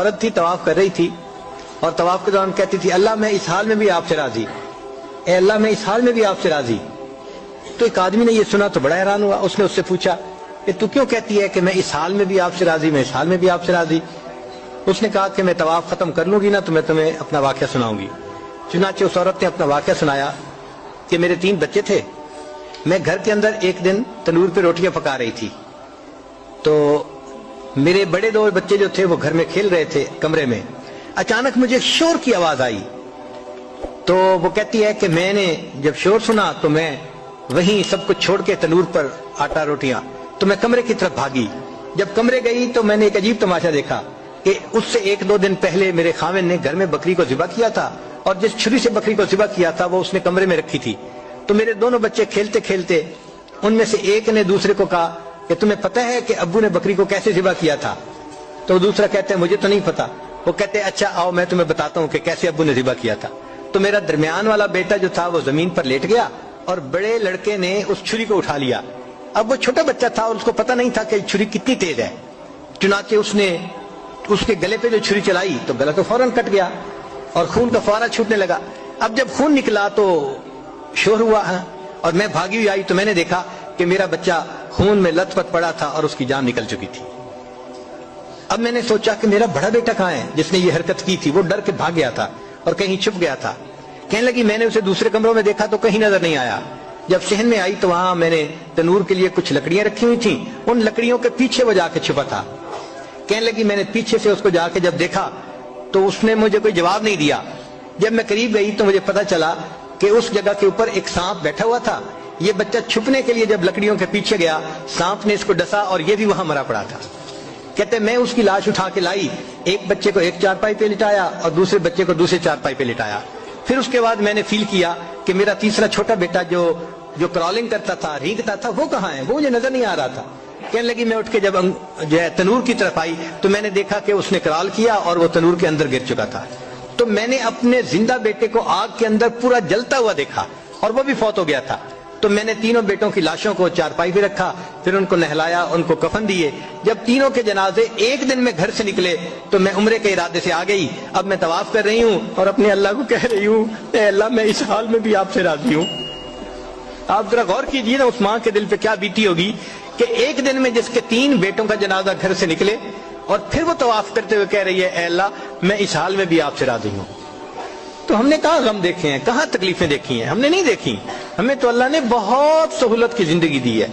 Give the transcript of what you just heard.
عورت تھی طواف کر رہی تھی اور طواف کے دوران کہتی تھی اللہ میں اس حال میں بھی آپ سے راضی، اے اللہ میں اس حال میں بھی آپ سے راضی۔ تو ایک آدمی نے یہ سنا تو بڑا حیران ہوا، اس نے اس سے پوچھا کہ تو کیوں کہتی ہے کہ میں اس حال میں بھی آپ سے راضی، میں اس حال میں بھی آپ سے راضی؟ اس نے کہا کہ میں طواف ختم کر لوں گی نا تو میں تمہیں اپنا واقعہ سناؤں گی۔ چنانچہ اس عورت نے اپنا واقعہ سنایا کہ میرے 3 بچے تھے، میں گھر کے اندر ایک دن تنور پہ روٹیاں پکا رہی تھی، تو میرے بڑے 2 بچے جو تھے وہ گھر میں کھیل رہے تھے کمرے میں، اچانک مجھے شور کی آواز آئی۔ تو وہ کہتی ہے کہ میں نے جب شور سنا تو میں وہیں سب کچھ چھوڑ کے تنور پر آٹا روٹیاں تو میں کمرے کی طرف بھاگی۔ جب کمرے گئی تو میں نے ایک عجیب تماشا دیکھا کہ اس سے 1-2 دن پہلے میرے خاوند نے گھر میں بکری کو ذبح کیا تھا، اور جس چھری سے بکری کو ذبح کیا تھا وہ اس نے کمرے میں رکھی تھی۔ تو میرے دونوں بچے کھیلتے کھیلتے ان میں سے ایک نے دوسرے کو کہا کہ تمہیں پتہ ہے کہ ابو نے بکری کو کیسے ذبح کیا تھا؟ تو دوسرا کہتے ہیں مجھے تو نہیں پتا۔ وہ کہتے ہیں اچھا آؤ میں تمہیں بتاتا ہوں کہ کیسے ابو نے ذبح کیا تھا۔ تو میرا درمیان والا بیٹا جو تھا وہ زمین پر لیٹ گیا اور بڑے لڑکے نے اس چھری کو اٹھا لیا۔ اب وہ چھوٹا بچہ تھا اور اس کو پتہ نہیں تھا کہ چھری کتنی تیز ہے، چنانچہ اس نے اس کے گلے پہ جو چھری چلائی تو گلا تو فوراً کٹ گیا اور خون کا فوارہ چھوٹنے لگا۔ اب جب خون نکلا تو شور ہوا اور میں بھاگی ہوئی آئی تو میں نے دیکھا کہ میرا بچہ خون میں لت پت پڑا تھا اور اس کی جان نکل چکی تھی۔ اب میں نے سوچا کہ میرا بڑا بیٹا کہاں ہے جس نے یہ حرکت کی تھی؟ وہ ڈر کے بھاگ گیا تھا اور کہیں چھپ گیا تھا۔ کہنے لگی میں نے اسے دوسرے کمروں میں دیکھا تو کہیں نظر نہیں آیا۔ جب صحن میں آئی تو وہاں میں نے تنور کے لیے کچھ لکڑیاں رکھی ہوئی تھیں، ان لکڑیوں کے پیچھے وہ جا کے چھپا تھا۔ کہنے لگی میں نے پیچھے سے اس کو جا کے جب دیکھا تو اس نے مجھے کوئی جواب نہیں دیا۔ جب میں قریب گئی تو مجھے پتا چلا کہ اس جگہ کے اوپر ایک سانپ بیٹھا ہوا تھا۔ یہ بچہ چھپنے کے لیے جب لکڑیوں کے پیچھے گیا سانپ نے اس کو ڈسا اور یہ بھی وہاں مرا پڑا تھا۔ کہتے میں اس کی لاش اٹھا کے لائی، ایک بچے کو ایک چارپائی پہ لٹایا اور دوسرے بچے کو دوسرے چارپائی پہ لٹایا۔ پھر اس کے بعد میں نے فیل کیا کہ میرا تیسرا چھوٹا بیٹا جو کرالنگ کرتا تھا، رینگتا تھا، وہ کہاں ہے؟ وہ مجھے نظر نہیں آ رہا تھا۔ کہنے لگی میں اٹھ کے جب جو ہے تنور کی طرف آئی تو میں نے دیکھا کہ اس نے کرال کیا اور وہ تنور کے اندر گر چکا تھا۔ تو میں نے اپنے زندہ بیٹے کو آگ کے اندر پورا جلتا ہوا دیکھا اور وہ بھی فوت ہو گیا تھا۔ تو میں نے تینوں بیٹوں کی لاشوں کو چارپائی پہ رکھا، پھر ان کو نہلایا، ان کو کفن دیے۔ جب تینوں کے جنازے ایک دن میں گھر سے نکلے تو میں عمرے کے ارادے سے آ گئی۔ اب میں طواف کر رہی ہوں اور اپنے اللہ کو کہہ رہی ہوں اے اللہ میں اس حال میں بھی آپ سے راضی ہوں۔ آپ ذرا غور کیجئے نا اس ماں کے دل پہ کیا بیتی ہوگی کہ ایک دن میں جس کے 3 بیٹوں کا جنازہ گھر سے نکلے اور پھر وہ طواف کرتے ہوئے کہہ رہی ہے اے اللہ میں اس حال میں بھی آپ سے راضی ہوں۔ تو ہم نے کہاں غم دیکھے ہیں، کہاں تکلیفیں دیکھی ہیں؟ ہم نے نہیں دیکھی۔ ہمیں تو اللہ نے بہت سہولت کی زندگی دی ہے۔